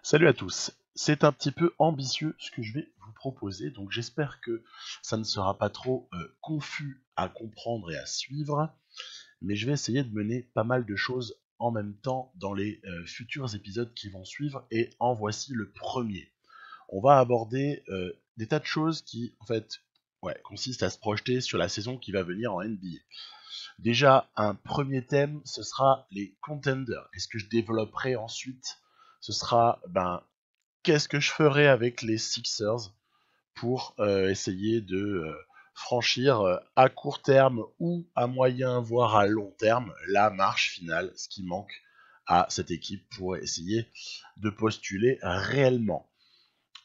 Salut à tous. C'est un petit peu ambitieux ce que je vais vous proposer, donc j'espère que ça ne sera pas trop confus à comprendre et à suivre, mais je vais essayer de mener pas mal de choses en même temps dans les futurs épisodes qui vont suivre, et en voici le premier. On va aborder des tas de choses qui, en fait, consistent à se projeter sur la saison qui va venir en NBA. Déjà, un premier thème, ce sera les contenders. Et ce que je développerai ensuite, ce sera qu'est-ce que je ferais avec les Sixers pour essayer de franchir à court terme ou à moyen voire à long terme la marche finale, ce qui manque à cette équipe pour essayer de postuler réellement.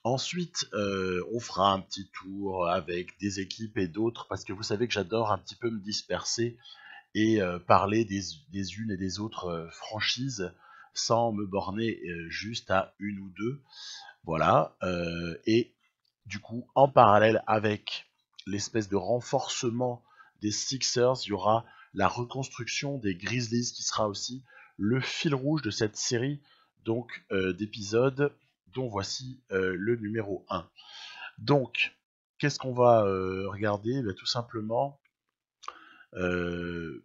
Ensuite, on fera un petit tour avec des équipes et d'autres, parce que vous savez que j'adore un petit peu me disperser et parler des unes et des autres franchises sans me borner juste à une ou deux. Voilà, et du coup, en parallèle avec l'espèce de renforcement des Sixers, il y aura la reconstruction des Grizzlies qui sera aussi le fil rouge de cette série donc d'épisodes dont voici le numéro 1. Donc, qu'est-ce qu'on va regarder? Tout simplement euh,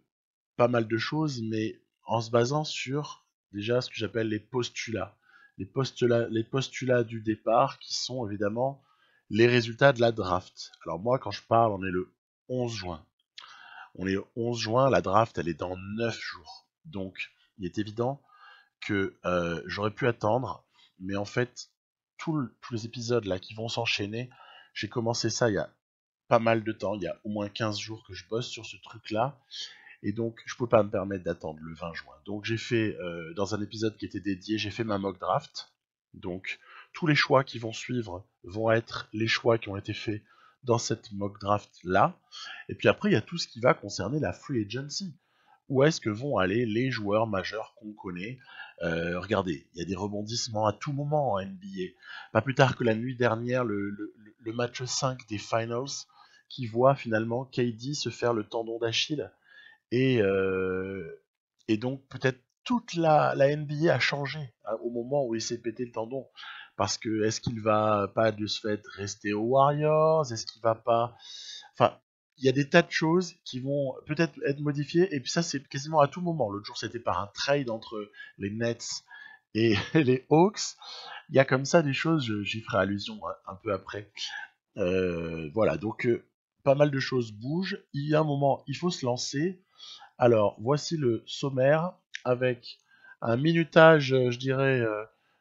pas mal de choses, mais en se basant sur déjà ce que j'appelle les postulats. Les postulats du départ qui sont évidemment les résultats de la draft. Alors moi, quand je parle, on est le 11 juin. On est le 11 juin, la draft, elle est dans 9 jours. Donc, il est évident que j'aurais pu attendre, mais en fait, tous les épisodes là qui vont s'enchaîner, j'ai commencé ça il y a pas mal de temps, il y a au moins 15 jours que je bosse sur ce truc-là, et donc, je ne peux pas me permettre d'attendre le 20 juin. Donc, j'ai fait, dans un épisode qui était dédié, j'ai fait ma mock draft. Donc, tous les choix qui vont suivre vont être les choix qui ont été faits dans cette mock draft-là. Et puis après, il y a tout ce qui va concerner la free agency. Où est-ce que vont aller les joueurs majeurs qu'on connaît? Regardez, il y a des rebondissements à tout moment en NBA. Pas plus tard que la nuit dernière, le match 5 des Finals, qui voit finalement KD se faire le tendon d'Achille et, donc peut-être toute la NBA a changé hein, au moment où il s'est pété le tendon. Parce que est-ce qu'il va pas de ce fait rester aux Warriors? Est-ce qu'il va pas... Enfin, il y a des tas de choses qui vont peut-être être modifiées. Et puis ça, c'est quasiment à tout moment. L'autre jour, c'était par un trade entre les Nets et les Hawks. Il y a comme ça des choses, j'y ferai allusion un peu après. Voilà, donc pas mal de choses bougent. Il y a un moment, il faut se lancer. Alors, voici le sommaire avec un minutage, je dirais,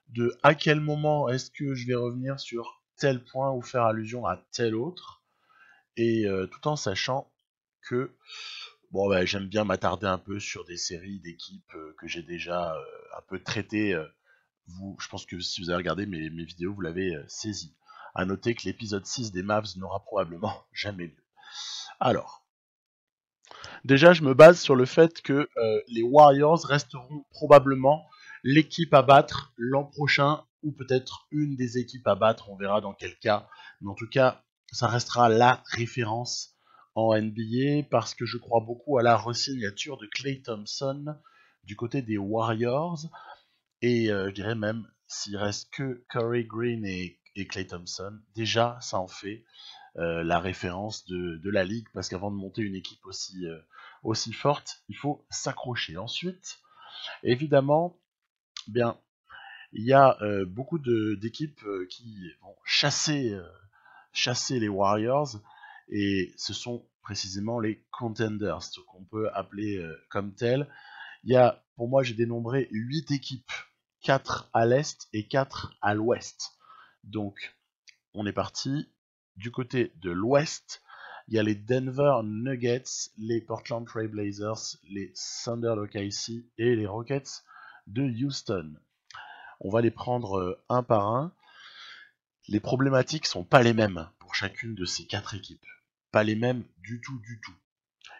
de à quel moment est-ce que je vais revenir sur tel point ou faire allusion à tel autre, et tout en sachant que bon, j'aime bien m'attarder un peu sur des séries d'équipes que j'ai déjà un peu traitées. Je pense que si vous avez regardé mes vidéos, vous l'avez saisi. À noter que l'épisode 6 des Mavs n'aura probablement jamais lieu. Alors, déjà, je me base sur le fait que les Warriors resteront probablement l'équipe à battre l'an prochain, ou peut-être une des équipes à battre, on verra dans quel cas. Mais en tout cas, ça restera la référence en NBA, parce que je crois beaucoup à la re-signature de Klay Thompson du côté des Warriors. Et je dirais même, s'il reste que Curry Green et Klay Thompson, déjà, ça en fait la référence de la ligue, parce qu'avant de monter une équipe aussi forte, il faut s'accrocher. Ensuite, évidemment, bien, il y a beaucoup d'équipes qui vont chasser les Warriors, et ce sont précisément les contenders, ce qu'on peut appeler comme tel. Il y a, pour moi, j'ai dénombré 8 équipes, 4 à l'est et 4 à l'ouest. Donc, on est parti. Du côté de l'ouest, il y a les Denver Nuggets, les Portland Trail Blazers, les Thunder d'OKC et les Rockets de Houston. On va les prendre un par un. Les problématiques sont pas les mêmes pour chacune de ces 4 équipes. Pas les mêmes du tout, du tout.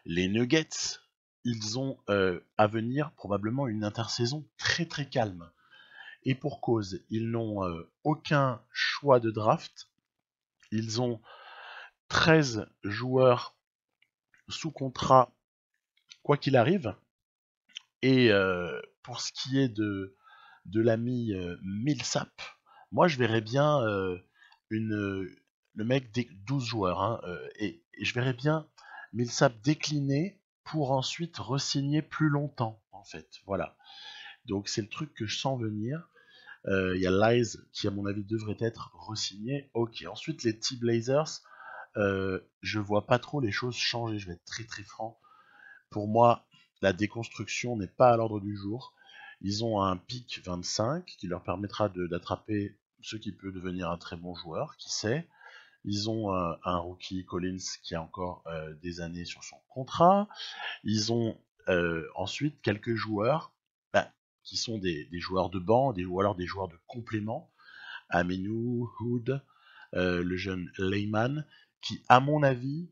Les Nuggets, ils ont à venir probablement une intersaison très très calme. Et pour cause, ils n'ont aucun choix de draft. Ils ont 13 joueurs sous contrat, quoi qu'il arrive. Et pour ce qui est de l'ami Millsap. Moi, je verrais bien le mec des 12 joueurs, hein, et je verrais bien Millsap décliner pour ensuite re-signer plus longtemps, en fait. Voilà. Donc c'est le truc que je sens venir. Il y a Lies qui, à mon avis, devrait être re-signé. Ok. Ensuite, les T-Blazers, je vois pas trop les choses changer. Je vais être très très franc. Pour moi, la déconstruction n'est pas à l'ordre du jour. Ils ont un pic 25 qui leur permettra d'attraper ce qui peut devenir un très bon joueur, qui sait. Ils ont un rookie Collins qui a encore des années sur son contrat. Ils ont ensuite quelques joueurs bah, qui sont des joueurs de banc, ou alors des joueurs de complément. Aminu, Hood, le jeune Lehman, qui, à mon avis,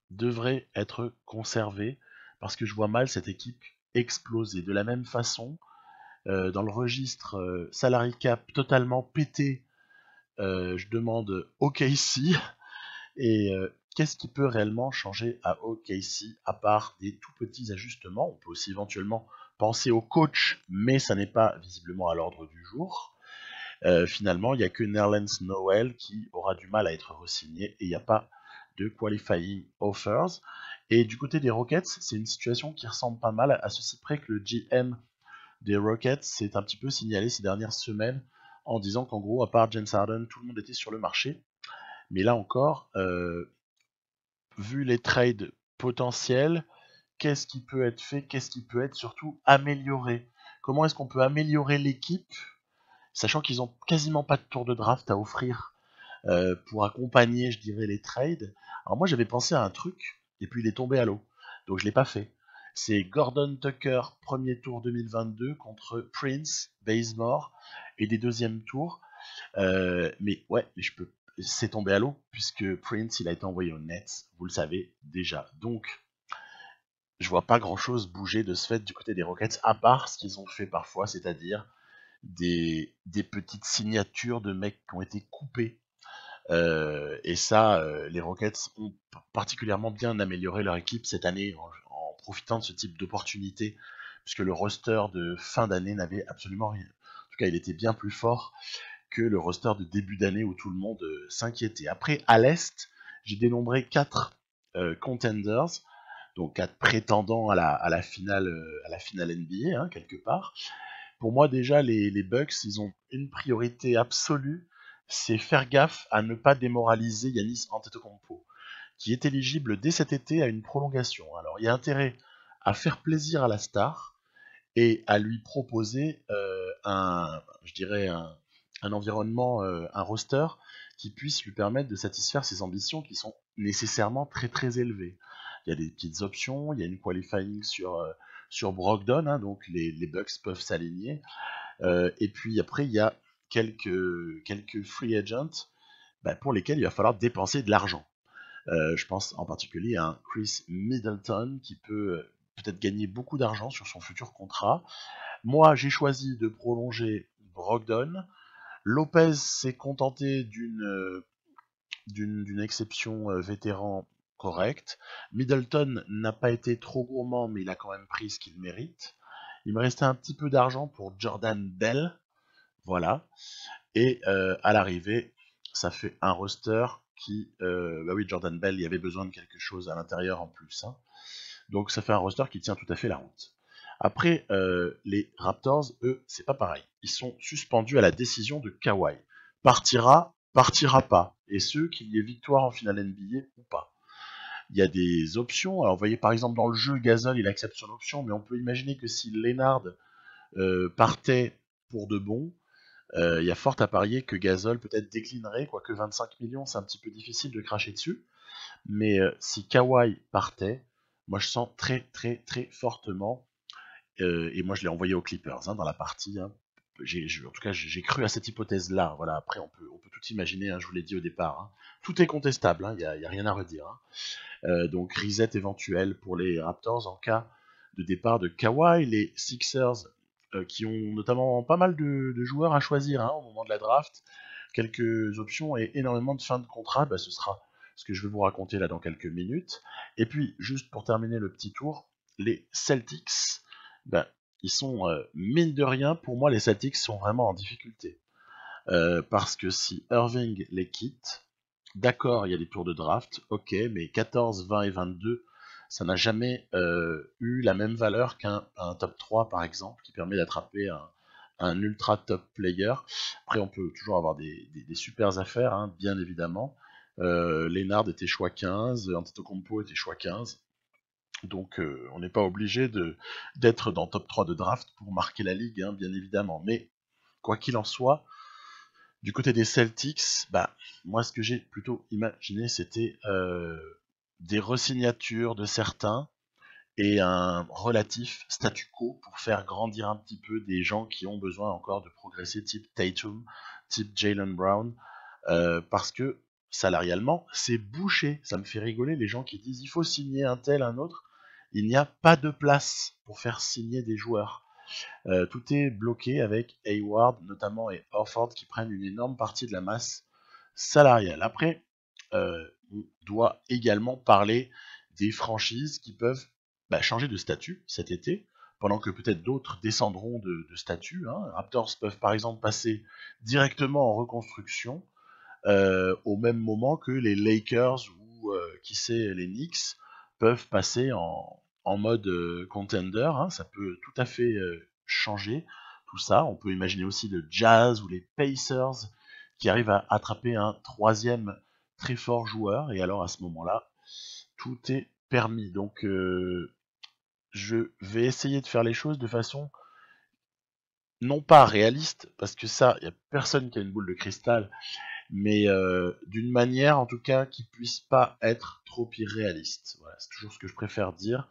devrait être conservé parce que je vois mal cette équipe exploser. De la même façon, dans le registre salary cap totalement pété, je demande OKC et qu'est-ce qui peut réellement changer à OKC à part des tout petits ajustements. On peut aussi éventuellement penser au coach, mais ça n'est pas visiblement à l'ordre du jour. Finalement, il n'y a que Nerlens Noel qui aura du mal à être re-signé et il n'y a pas de qualifying offers. Et du côté des Rockets, c'est une situation qui ressemble pas mal à ceci près que le GM des Rockets s'est un petit peu signalé ces dernières semaines en disant qu'en gros, à part James Harden, tout le monde était sur le marché. Mais là encore, vu les trades potentiels, qu'est-ce qui peut être fait, qu'est-ce qui peut être surtout amélioré? Comment est-ce qu'on peut améliorer l'équipe, sachant qu'ils ont quasiment pas de tour de draft à offrir pour accompagner, je dirais, les trades. Alors moi, j'avais pensé à un truc, et puis il est tombé à l'eau, donc je l'ai pas fait. C'est Gordon Tucker, premier tour 2022, contre Prince, Bazemore, et des deuxièmes tours. Mais ouais, c'est tombé à l'eau, puisque Prince, il a été envoyé aux Nets, vous le savez déjà. Donc, je vois pas grand-chose bouger de ce fait du côté des Rockets, à part ce qu'ils ont fait parfois, c'est-à-dire des petites signatures de mecs qui ont été coupés. Et ça, les Rockets ont particulièrement bien amélioré leur équipe cette année en profitant de ce type d'opportunité, puisque le roster de fin d'année n'avait absolument rien. En tout cas, il était bien plus fort que le roster de début d'année où tout le monde s'inquiétait. Après, à l'Est, j'ai dénombré 4 contenders, donc 4 prétendants à la finale NBA, hein, quelque part. Pour moi, déjà, les Bucks, ils ont une priorité absolue, c'est faire gaffe à ne pas démoraliser Giannis Antetokounmpo, qui est éligible dès cet été à une prolongation. Alors, il y a intérêt à faire plaisir à la star et à lui proposer je dirais, un environnement, un roster qui puisse lui permettre de satisfaire ses ambitions qui sont nécessairement très très élevées. Il y a des petites options, il y a une qualifying sur Brogdon, hein, donc les Bucks peuvent s'aligner. Et puis après, il y a quelques free agents pour lesquels il va falloir dépenser de l'argent. Je pense en particulier à un Chris Middleton qui peut peut-être gagner beaucoup d'argent sur son futur contrat. Moi, j'ai choisi de prolonger Brogdon. Lopez s'est contenté d'une exception vétéran correcte. Middleton n'a pas été trop gourmand, mais il a quand même pris ce qu'il mérite. Il me restait un petit peu d'argent pour Jordan Bell, voilà. Et à l'arrivée, ça fait un roster qui, bah oui, Jordan Bell, il y avait besoin de quelque chose à l'intérieur en plus, hein. Donc ça fait un roster qui tient tout à fait la route. Après, les Raptors, eux, c'est pas pareil. Ils sont suspendus à la décision de Kawhi. Partira, partira pas. Et ce, qu'il y ait victoire en finale NBA ou pas. Il y a des options. Alors, vous voyez, par exemple, dans le jeu, Gasol, il accepte son option, mais on peut imaginer que si Leonard partait pour de bon, il y a fort à parier que Gasol peut-être déclinerait, quoique 25 millions, c'est un petit peu difficile de cracher dessus. Mais si Kawhi partait, moi je sens très très très fortement, et moi je l'ai envoyé aux Clippers dans la partie, hein. En tout cas j'ai cru à cette hypothèse-là. Voilà, après on peut tout imaginer, hein, je vous l'ai dit au départ, hein. Tout est contestable, il n'y a rien à redire, hein. Donc reset éventuel pour les Raptors en cas de départ de Kawhi. Les Sixers qui ont notamment pas mal de joueurs à choisir, hein, au moment de la draft, quelques options et énormément de fins de contrat, ce sera ce que je vais vous raconter là dans quelques minutes. Et puis, juste pour terminer le petit tour, les Celtics, ils sont, mine de rien, pour moi, les Celtics sont vraiment en difficulté. Parce que si Irving les quitte, d'accord, il y a des tours de draft, ok, mais 14, 20 et 22, ça n'a jamais eu la même valeur qu'un top 3, par exemple, qui permet d'attraper un ultra top player. Après, on peut toujours avoir des super affaires, hein, bien évidemment. Lennard était choix 15, Antetokounmpo était choix 15. Donc on n'est pas obligé d'être dans top 3 de draft pour marquer la ligue, hein, bien évidemment. Mais quoi qu'il en soit, du côté des Celtics, bah, moi ce que j'ai plutôt imaginé c'était des resignatures de certains et un relatif statu quo pour faire grandir un petit peu des gens qui ont besoin encore de progresser, type Tatum, type Jaylen Brown, parce que salarialement c'est bouché. Ça me fait rigoler les gens qui disent il faut signer un tel, un autre. Il n'y a pas de place pour faire signer des joueurs. Tout est bloqué avec Hayward notamment et Horford qui prennent une énorme partie de la masse salariale. Après, on doit également parler des franchises qui peuvent changer de statut cet été, pendant que peut-être d'autres descendront de statut. Hein. Raptors peuvent par exemple passer directement en reconstruction au même moment que les Lakers ou qui sait les Knicks peuvent passer en mode contender. Hein. Ça peut tout à fait changer tout ça. On peut imaginer aussi le Jazz ou les Pacers qui arrivent à attraper un troisième très fort joueur, et alors à ce moment-là, tout est permis. Donc je vais essayer de faire les choses de façon non pas réaliste, parce que ça, il n'y a personne qui a une boule de cristal, mais d'une manière en tout cas qui puisse pas être trop irréaliste. Voilà, c'est toujours ce que je préfère dire.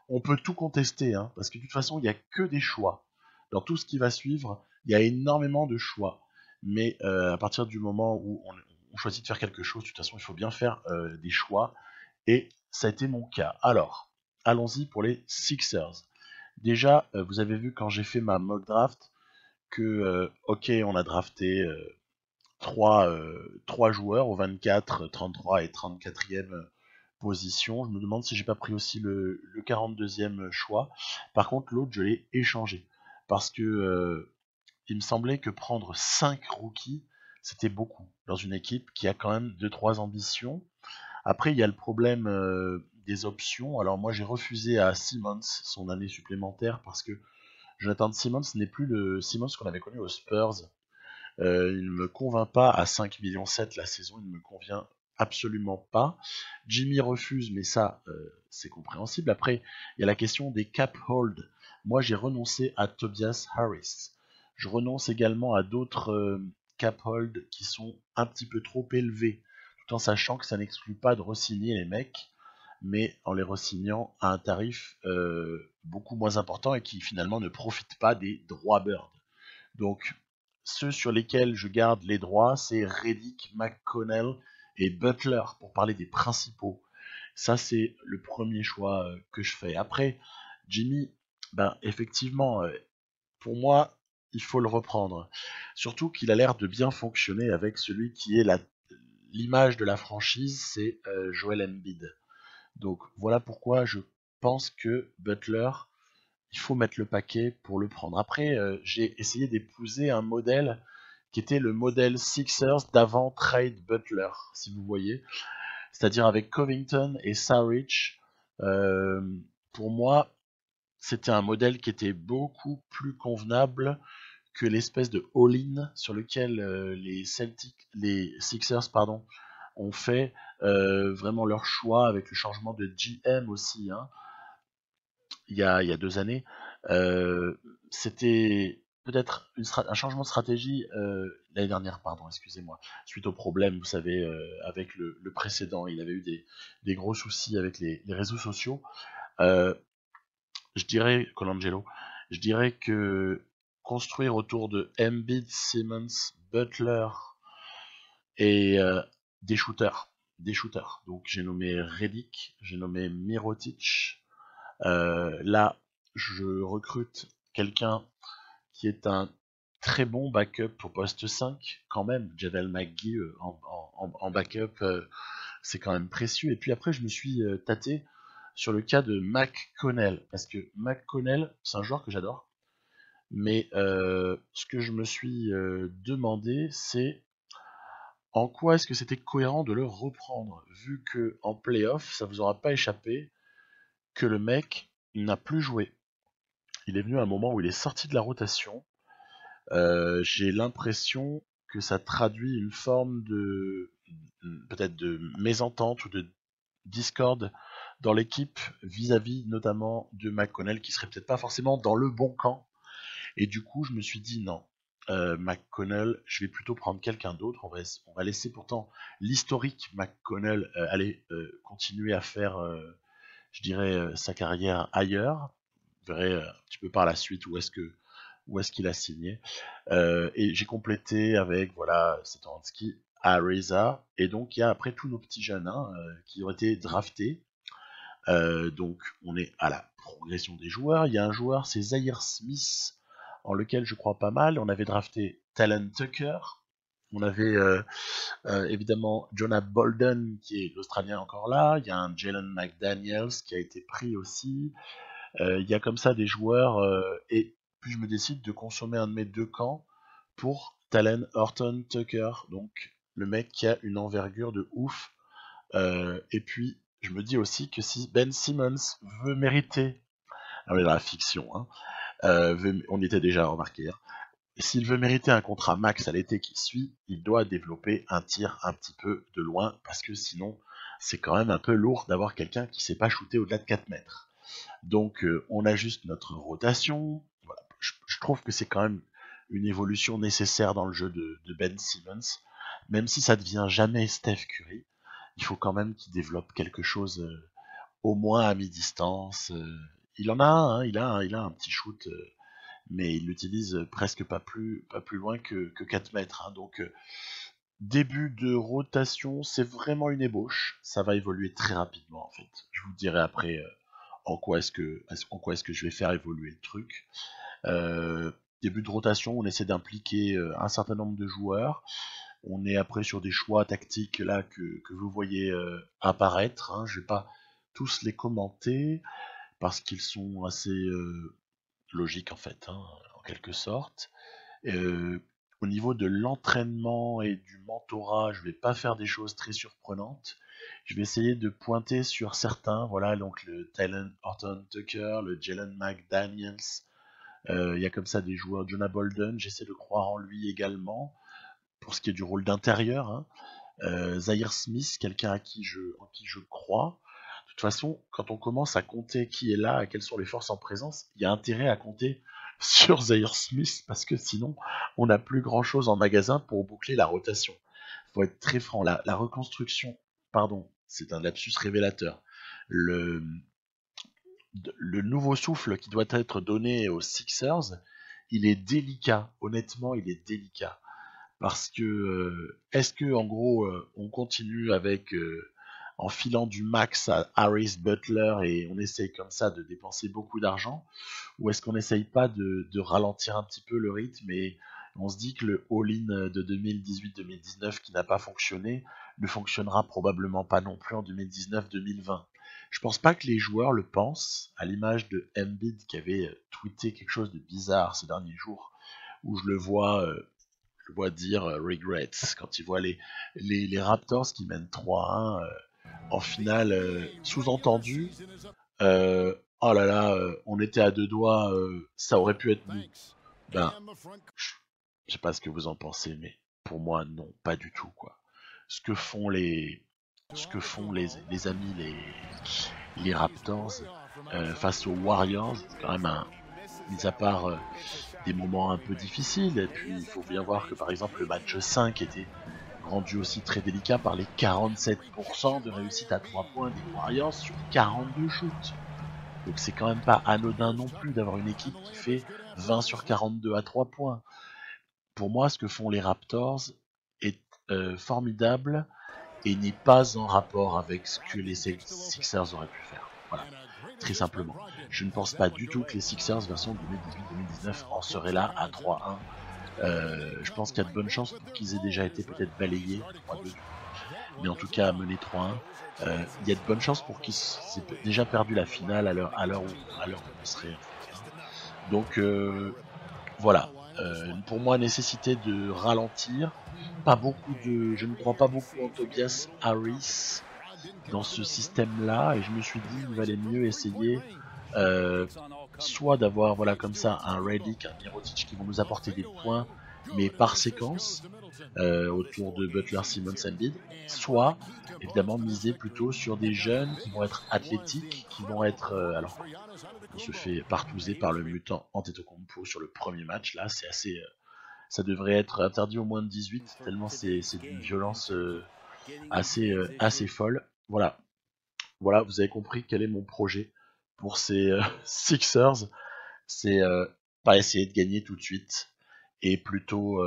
On peut tout contester, hein, parce que de toute façon, il n'y a que des choix. Dans tout ce qui va suivre, il y a énormément de choix. Mais à partir du moment où on choisit de faire quelque chose, de toute façon, il faut bien faire des choix. Et ça a été mon cas. Alors, allons-y pour les Sixers. Déjà, vous avez vu quand j'ai fait ma mock draft que, ok, on a drafté 3 joueurs au 24, 33 et 34e position. Je me demande si j'ai pas pris aussi le 42e choix. Par contre, l'autre, je l'ai échangé. Parce que il me semblait que prendre 5 rookies, c'était beaucoup dans une équipe qui a quand même 2-3 ambitions. Après, il y a le problème des options. Alors moi, j'ai refusé à Simmons son année supplémentaire parce que Jonathan Simmons n'est plus le Simmons qu'on avait connu aux Spurs. Il ne me convainc pas à 5,7 millions la saison, il ne me convient absolument pas. Jimmy refuse, mais ça, c'est compréhensible. Après, il y a la question des cap hold. Moi, j'ai renoncé à Tobias Harris. Je renonce également à d'autres cap hold qui sont un petit peu trop élevés, tout en sachant que ça n'exclut pas de re-signer les mecs, mais en les re-signant à un tarif beaucoup moins important et qui finalement ne profite pas des droits Bird. Donc, ceux sur lesquels je garde les droits, c'est Redick, McConnell et Butler, pour parler des principaux. Ça, c'est le premier choix que je fais. Après, Jimmy, effectivement, pour moi, il faut le reprendre. Surtout qu'il a l'air de bien fonctionner avec celui qui est l'image de la franchise, c'est Joel Embiid. Donc voilà pourquoi je pense que Butler, il faut mettre le paquet pour le prendre. Après, j'ai essayé d'épouser un modèle qui était le modèle Sixers d'avant trade Butler, si vous voyez. C'est-à-dire avec Covington et Saric. Euh, pour moi, c'était un modèle qui était beaucoup plus convenable que l'espèce de all-in sur lequel les Sixers, ont fait vraiment leur choix avec le changement de GM aussi. Hein. Il y a 2 années, c'était peut-être un changement de stratégie l'année dernière, pardon, excusez-moi, suite au problème, vous savez, avec le précédent, il avait eu des gros soucis avec les réseaux sociaux. Euh, je dirais, Colangelo, je dirais que construire autour de Embiid, Simmons, Butler et des shooters. Donc j'ai nommé Redick, j'ai nommé Mirotic. Là, je recrute quelqu'un qui est un très bon backup au poste 5, quand même. Javel McGee en backup, c'est quand même précieux. Et puis après, je me suis tâté sur le cas de McConnell, parce que McConnell, c'est un joueur que j'adore. Mais ce que je me suis demandé, c'est en quoi est-ce que c'était cohérent de le reprendre, vu que en playoff, ça vous aura pas échappé que le mec n'a plus joué. Il est venu à un moment où il est sorti de la rotation. J'ai l'impression que ça traduit une forme de peut-être de mésentente ou de discorde dans l'équipe vis-à-vis notamment de McConnell qui serait peut-être pas forcément dans le bon camp. Et du coup, je me suis dit non, McConnell, je vais plutôt prendre quelqu'un d'autre. On va laisser pourtant l'historique McConnell aller continuer à faire, je dirais, sa carrière ailleurs. Vous verrez un petit peu par la suite où est-ce qu'il a signé. Et j'ai complété avec voilà Satoransky, Ariza, et donc il y a après tous nos petits jeunes qui ont été draftés. Donc on est à la progression des joueurs. Il y a un joueur, c'est Zaire Smith, en lequel je crois pas mal. On avait drafté Talon Tucker. On avait évidemment Jonah Bolden, qui est l'Australien encore là. Il y a un Jalen McDaniels qui a été pris aussi. Il y a comme ça des joueurs. Et puis je me décide de consommer un de mes deux camps pour Talon Horton Tucker. Donc le mec qui a une envergure de ouf. Et puis je me dis aussi que si Ben Simmons veut mériter, ah oui, dans la fiction, hein, on y était déjà remarqué, hein, s'il veut mériter un contrat max à l'été qui suit, il doit développer un tir un petit peu de loin, parce que sinon, c'est quand même un peu lourd d'avoir quelqu'un qui sait pas shooter au-delà de 4 mètres. Donc, on ajuste notre rotation. Voilà. Je trouve que c'est quand même une évolution nécessaire dans le jeu de Ben Simmons, même si ça devient jamais Steph Curry. Il faut quand même qu'il développe quelque chose au moins à mi-distance. Il en a un, hein, il a un petit shoot, mais il l'utilise presque pas plus loin que 4 mètres. Hein. Donc début de rotation, c'est vraiment une ébauche. Ça va évoluer très rapidement en fait. Je vous dirai après en quoi est-ce que je vais faire évoluer le truc. Début de rotation, on essaie d'impliquer un certain nombre de joueurs. On est après sur des choix tactiques là que vous voyez apparaître. Hein. Je vais pas tous les commenter parce qu'ils sont assez logiques en fait, hein, en quelque sorte. Au niveau de l'entraînement et du mentorat, je vais pas faire des choses très surprenantes. Je vais essayer de pointer sur certains, voilà, donc le Talon Horton Tucker, le Jalen McDaniels. Il y a comme ça des joueurs, Jonah Bolden, j'essaie de croire en lui également pour ce qui est du rôle d'intérieur. Hein. Zaire Smith, quelqu'un en qui je crois. De toute façon, quand on commence à compter qui est là et quelles sont les forces en présence, il y a intérêt à compter sur Zaire Smith parce que sinon, on n'a plus grand chose en magasin pour boucler la rotation. Faut être très franc. La reconstruction, pardon, c'est un lapsus révélateur. Le nouveau souffle qui doit être donné aux Sixers, il est délicat. Honnêtement, il est délicat. Parce que est-ce que en gros on continue avec en filant du max à Harris Butler et on essaye comme ça de dépenser beaucoup d'argent, ou est-ce qu'on n'essaye pas de ralentir un petit peu le rythme et on se dit que le all-in de 2018-2019 qui n'a pas fonctionné ne fonctionnera probablement pas non plus en 2019-2020. Je pense pas que les joueurs le pensent, à l'image de Embiid qui avait tweeté quelque chose de bizarre ces derniers jours, où je le vois dire regrets quand il voit les Raptors qui mènent 3-1 en finale, sous-entendu oh là là, on était à deux doigts, ça aurait pu être nous. Ben, je sais pas ce que vous en pensez, mais pour moi non, pas du tout quoi. Ce que font les amis les Raptors face aux Warriors, c'est quand même mis à part des moments un peu difficiles. Et puis il faut bien voir que par exemple le match 5 était rendu aussi très délicat par les 47% de réussite à 3 points des Warriors sur 42 shoots. Donc c'est quand même pas anodin non plus d'avoir une équipe qui fait 20 sur 42 à 3 points. Pour moi, ce que font les Raptors est formidable et n'est pas en rapport avec ce que les Sixers auraient pu faire. Voilà, très simplement. Je ne pense pas du tout que les Sixers version 2018-2019 en seraient là à 3-1. Je pense qu'il y a de bonnes chances pour qu'ils aient déjà été peut-être balayés 3-2. Mais en tout cas, menés 3-1. Il y a de bonnes chances pour qu'ils aient déjà perdu la finale à l'heure où on serait. Donc, Voilà. Pour moi, nécessité de ralentir. Je ne crois pas beaucoup en Tobias Harris dans ce système-là, et je me suis dit il valait mieux essayer soit d'avoir comme ça un Redick, un Mirotic qui vont nous apporter des points, mais par séquence autour de Butler, Simmons, Embiid, soit évidemment miser plutôt sur des jeunes qui vont être athlétiques, qui vont être alors on se fait partouzer par le mutant Antetokounmpo sur le premier match. Là, c'est assez ça devrait être interdit au moins de 18, tellement c'est d'une violence assez folle. Voilà, vous avez compris quel est mon projet pour ces Sixers. C'est pas essayer de gagner tout de suite, et plutôt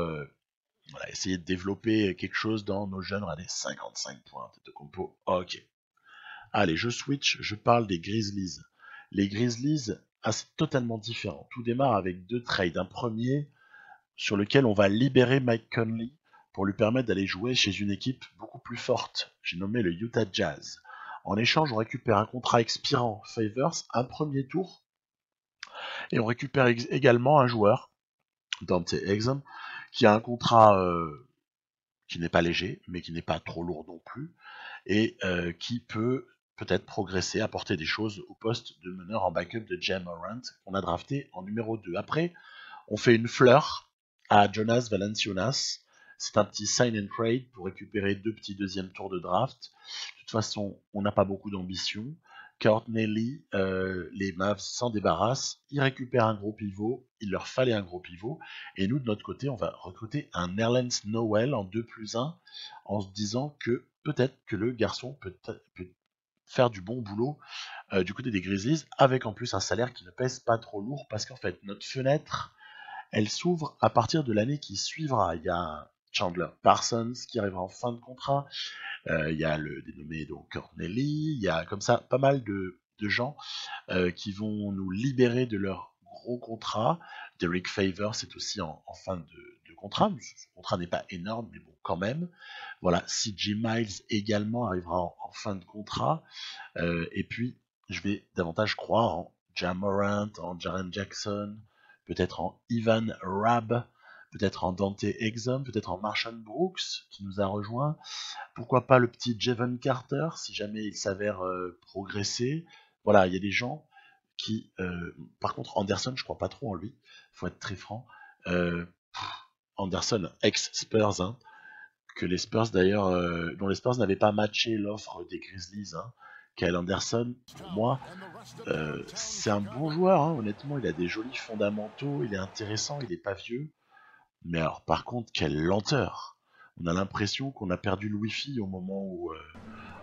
essayer de développer quelque chose dans nos jeunes. Regardez, 55 points de compo. Ok. Allez, je switch, je parle des Grizzlies. Les Grizzlies, c'est totalement différent. Tout démarre avec 2 trades. Un premier sur lequel on va libérer Mike Conley pour lui permettre d'aller jouer chez une équipe beaucoup plus forte. J'ai nommé le Utah Jazz. En échange, on récupère un contrat expirant Favors, un premier tour, et on récupère également un joueur, Dante Exum, qui a un contrat qui n'est pas léger, mais qui n'est pas trop lourd non plus, et qui peut-être progresser, apporter des choses au poste de meneur en backup de Ja Morant, qu'on a drafté en numéro 2. Après, on fait une fleur à Jonas Valanciunas. C'est un petit sign and trade pour récupérer 2 petits deuxième tours de draft. De toute façon, on n'a pas beaucoup d'ambition. Courtney Lee, les Mavs s'en débarrassent. Ils récupèrent un gros pivot. Il leur fallait un gros pivot. Et nous, de notre côté, on va recruter un Nerlens Noel en 2+1 en se disant que peut-être que le garçon peut faire du bon boulot du côté des Grizzlies, avec en plus un salaire qui ne pèse pas trop lourd, parce qu'en fait, notre fenêtre, elle s'ouvre à partir de l'année qui suivra. Il y a Chandler Parsons qui arrivera en fin de contrat. Il y a le dénommé donc Courtney Lee. Il y a comme ça pas mal de gens qui vont nous libérer de leur gros contrat. Derek Favors est aussi en fin de contrat. Ce contrat n'est pas énorme, mais bon, quand même. Voilà, CJ Miles également arrivera en fin de contrat. Et puis, je vais davantage croire en Ja Morant, en Jaren Jackson, peut-être en Ivan Rabb, peut-être en Dante Exum, peut-être en Marshall Brooks qui nous a rejoint. Pourquoi pas le petit Jevon Carter si jamais il s'avère progresser. Voilà, il y a des gens qui... par contre, Anderson, je crois pas trop en lui, faut être très franc. Anderson, ex-Spurs, hein, que les Spurs d'ailleurs, dont les Spurs n'avaient pas matché l'offre des Grizzlies. Hein. Kyle Anderson, pour moi, c'est un bon joueur, hein, honnêtement, il a des jolis fondamentaux, il est intéressant, il est pas vieux. Mais alors, par contre, quelle lenteur! On a l'impression qu'on a perdu le Wi-Fi au moment où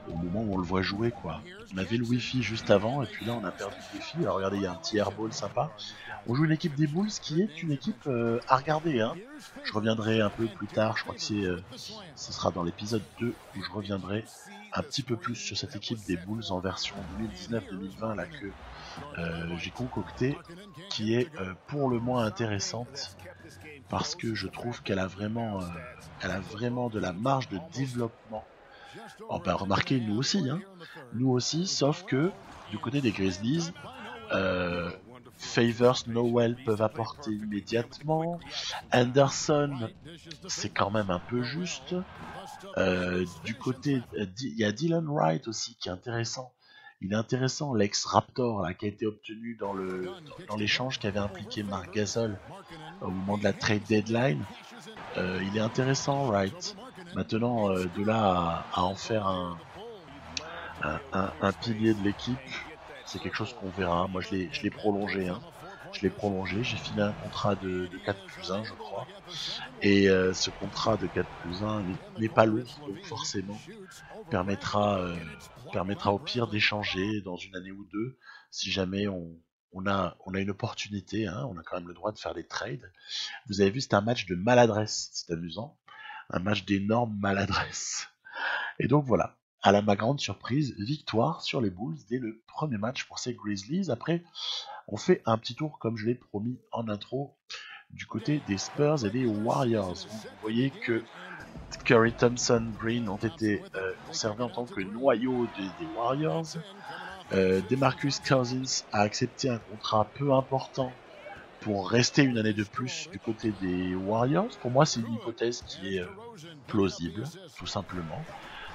on le voit jouer, quoi. On avait le Wi-Fi juste avant, et puis là, on a perdu le Wi-Fi. Alors, regardez, il y a un petit airball sympa. On joue une équipe des Bulls qui est une équipe à regarder, hein. Je reviendrai un peu plus tard, je crois que ce sera dans l'épisode 2 où je reviendrai un petit peu plus sur cette équipe des Bulls en version 2019-2020 là que j'ai concoctée, qui est pour le moins intéressante parce que je trouve qu'elle a vraiment de la marge de développement. Oh, bah, remarquez, nous aussi, sauf que du côté des Grizzlies, Favors, Noel peuvent apporter immédiatement. Anderson, c'est quand même un peu juste. Du côté, il y a Dylan Wright aussi qui est intéressant. Il est intéressant, l'ex-Raptor là, qui a été obtenu dans l'échange qui avait impliqué Marc Gasol au moment de la trade deadline. Il est intéressant, Wright. Maintenant, de là à en faire un pilier de l'équipe, c'est quelque chose qu'on verra. Moi, je l'ai prolongé. Hein. J'ai fini un contrat de 4+1, je crois. Et ce contrat de 4+1 n'est pas lourd, donc forcément permettra au pire d'échanger dans une année ou deux, si jamais on a une opportunité, hein, on a quand même le droit de faire des trades. Vous avez vu, c'est un match de maladresse, c'est amusant, un match d'énorme maladresse. Et donc voilà, à ma grande surprise, victoire sur les Bulls dès le premier match pour ces Grizzlies. Après, on fait un petit tour, comme je l'ai promis en intro, du côté des Spurs et des Warriors. Vous voyez que Curry, Thompson, Green ont été conservés en tant que noyau des Warriors. DeMarcus Cousins a accepté un contrat peu important pour rester une année de plus du côté des Warriors. Pour moi, c'est une hypothèse qui est plausible, tout simplement.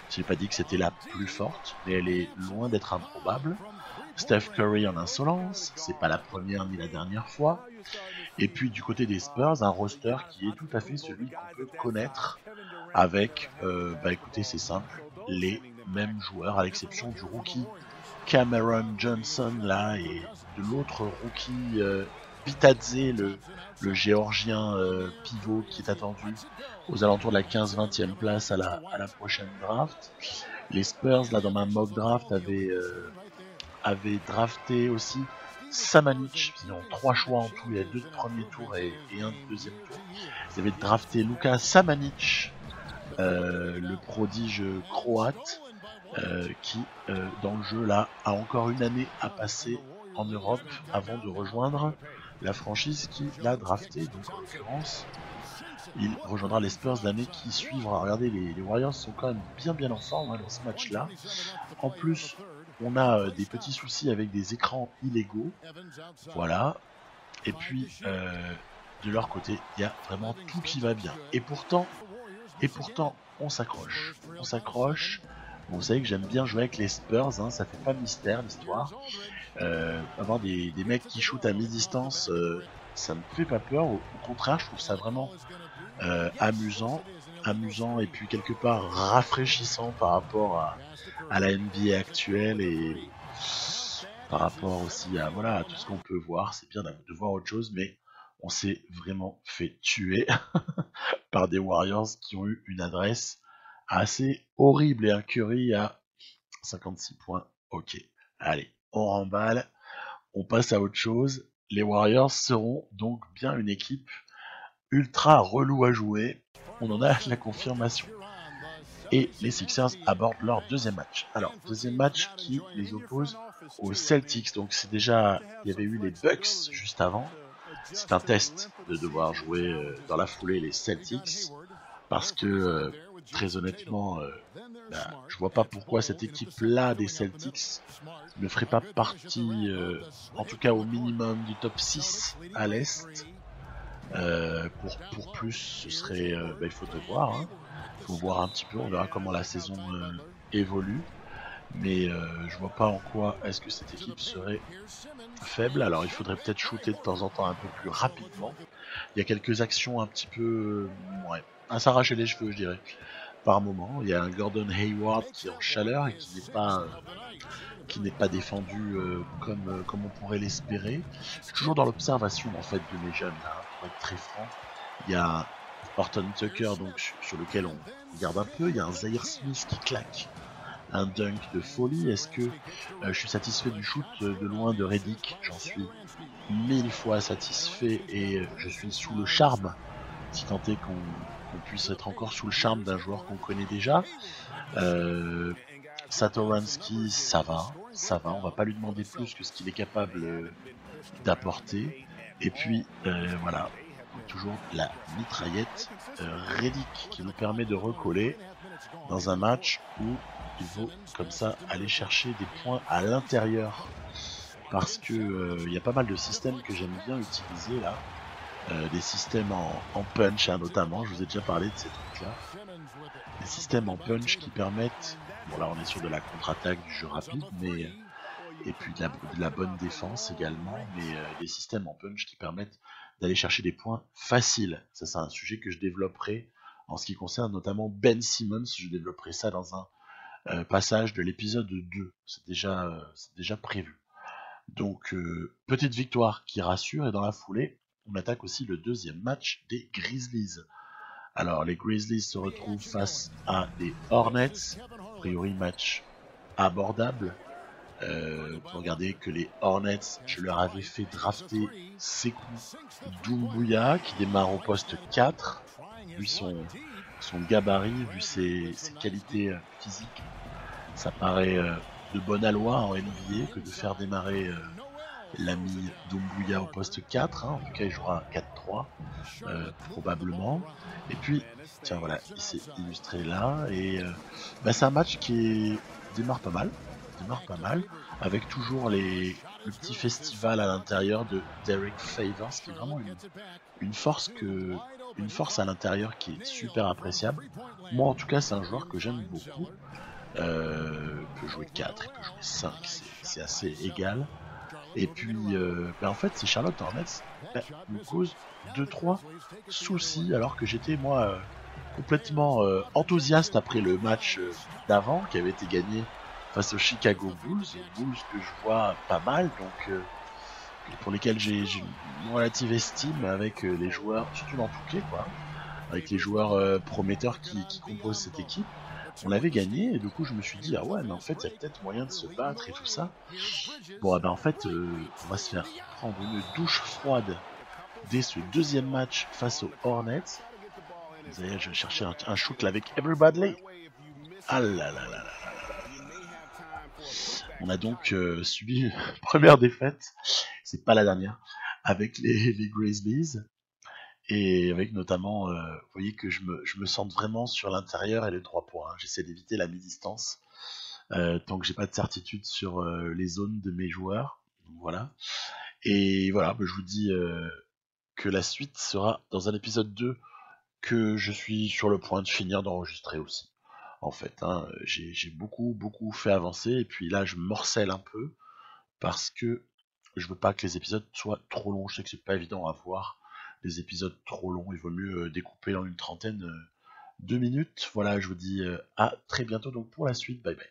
J'ai pas dit que c'était la plus forte, mais elle est loin d'être improbable. Steph Curry en insolence, c'est pas la première ni la dernière fois. Et puis du côté des Spurs, un roster qui est tout à fait celui qu'on peut connaître avec, écoutez, c'est simple, les mêmes joueurs à l'exception du rookie Cameron Johnson là et de l'autre rookie Bitadze, le géorgien pivot qui est attendu aux alentours de la 15-20e place à la prochaine draft. Les Spurs là dans ma mock draft avaient drafté aussi Samanic, ils ont 3 choix en tout, il y a 2 de premier tour et 1 de deuxième tour. Ils avaient drafté Luka Samanic, le prodige croate, qui dans le jeu là a encore une année à passer en Europe avant de rejoindre la franchise qui l'a drafté. Donc en l'occurrence, il rejoindra les Spurs l'année qui suivra. Regardez, les Warriors sont quand même bien en forme dans ce match là. En plus, on a des petits soucis avec des écrans illégaux. Voilà. Et puis de leur côté, il y a vraiment tout qui va bien. Et pourtant, on s'accroche. On s'accroche. Bon, vous savez que j'aime bien jouer avec les Spurs, hein, ça fait pas mystère l'histoire. Avoir des mecs qui shootent à mi-distance, ça me fait pas peur. Au contraire, je trouve ça vraiment amusant et puis quelque part rafraîchissant par rapport à la NBA actuelle et par rapport aussi à tout ce qu'on peut voir. C'est bien de voir autre chose, mais on s'est vraiment fait tuer par des Warriors qui ont eu une adresse assez horrible et un Curry à 56 points. Ok, allez, on remballe, on passe à autre chose. Les Warriors seront donc bien une équipe ultra relou à jouer. On en a la confirmation. Et les Sixers abordent leur deuxième match. Alors, deuxième match qui les oppose aux Celtics. Donc c'est déjà, il y avait eu les Bucks juste avant. C'est un test de devoir jouer dans la foulée les Celtics. Parce que, très honnêtement, je vois pas pourquoi cette équipe-là des Celtics ne ferait pas partie, en tout cas au minimum, du top 6 à l'Est. Pour plus, ce serait, il faut voir. Hein. Faut voir un petit peu, on verra comment la saison évolue. Mais je vois pas en quoi est-ce que cette équipe serait faible. Alors il faudrait peut-être shooter de temps en temps un peu plus rapidement. Il y a quelques actions un petit peu à s'arracher les cheveux, je dirais, par moment. Il y a un Gordon Hayward qui est en chaleur et qui n'est pas défendu comme on pourrait l'espérer. Je suis toujours dans l'observation en fait de mes jeunes là, pour être très franc. Il y a Horton Tucker donc sur lequel on regarde un peu. Il y a un Zaire Smith qui claque un dunk de folie. Est-ce que je suis satisfait du shoot de loin de Redick? J'en suis 1000 fois satisfait et je suis sous le charme, si tant est qu'on puisse être encore sous le charme d'un joueur qu'on connaît déjà. Satoransky, ça va, on va pas lui demander plus que ce qu'il est capable d'apporter. Et puis voilà, toujours la mitraillette Redick qui nous permet de recoller dans un match où il faut comme ça aller chercher des points à l'intérieur, parce que y a pas mal de systèmes que j'aime bien utiliser là, des systèmes en punch notamment. Je vous ai déjà parlé de ces trucs là, des systèmes en punch qui permettent, bon là on est sur de la contre-attaque, du jeu rapide, mais et puis de la bonne défense également, mais des systèmes en punch qui permettent d'aller chercher des points faciles. Ça c'est un sujet que je développerai en ce qui concerne notamment Ben Simmons. Je développerai ça dans un passage de l'épisode 2, c'est déjà prévu. Donc petite victoire qui rassure, et dans la foulée on attaque aussi le deuxième match des Grizzlies. Alors les Grizzlies se retrouvent face à des Hornets, a priori match abordable. Regardez que les Hornets, je leur avais fait drafter Sekou Doumbouya qui démarre au poste 4, vu son gabarit, vu ses qualités physiques. Ça paraît de bonne aloi en NBA que de faire démarrer l'ami Doumbouya au poste 4, hein. En tout cas il jouera 4-3 probablement. Et puis tiens voilà, il s'est illustré là, et c'est un match qui démarre pas mal. démarre pas mal, avec toujours le petit festival à l'intérieur de Derek Favors, qui est vraiment une force à l'intérieur qui est super appréciable. Moi en tout cas c'est un joueur que j'aime beaucoup. Il peut jouer 4, il peut jouer 5, c'est assez égal. Et puis en fait ces Charlotte Hornets me causent 2-3 soucis alors que j'étais moi complètement enthousiaste après le match d'avant qui avait été gagné face aux Chicago Bulls que je vois pas mal, donc pour lesquels j'ai une relative estime avec les joueurs, surtout dans Touquet, quoi, avec les joueurs prometteurs qui composent cette équipe. On avait gagné et du coup je me suis dit ah ouais mais en fait il y a peut-être moyen de se battre et tout ça. Bon en fait on va se faire prendre une douche froide dès ce deuxième match face aux Hornets. Vous savez, je cherchais un shoot là avec Everybody. Ah là là là là. On a donc subi une première défaite, c'est pas la dernière, avec les Grizzlies. Et avec notamment, vous voyez que je me sens vraiment sur l'intérieur et les 3 points. Hein. J'essaie d'éviter la mi-distance tant que j'ai pas de certitude sur les zones de mes joueurs. Donc, voilà. Et voilà, je vous dis que la suite sera dans un épisode 2 que je suis sur le point de finir d'enregistrer aussi. En fait, hein, j'ai beaucoup fait avancer et puis là je morcelle un peu parce que je veux pas que les épisodes soient trop longs. Je sais que c'est pas évident à voir des épisodes trop longs. Il vaut mieux découper en une trentaine de minutes. Voilà, je vous dis à très bientôt donc pour la suite. Bye bye.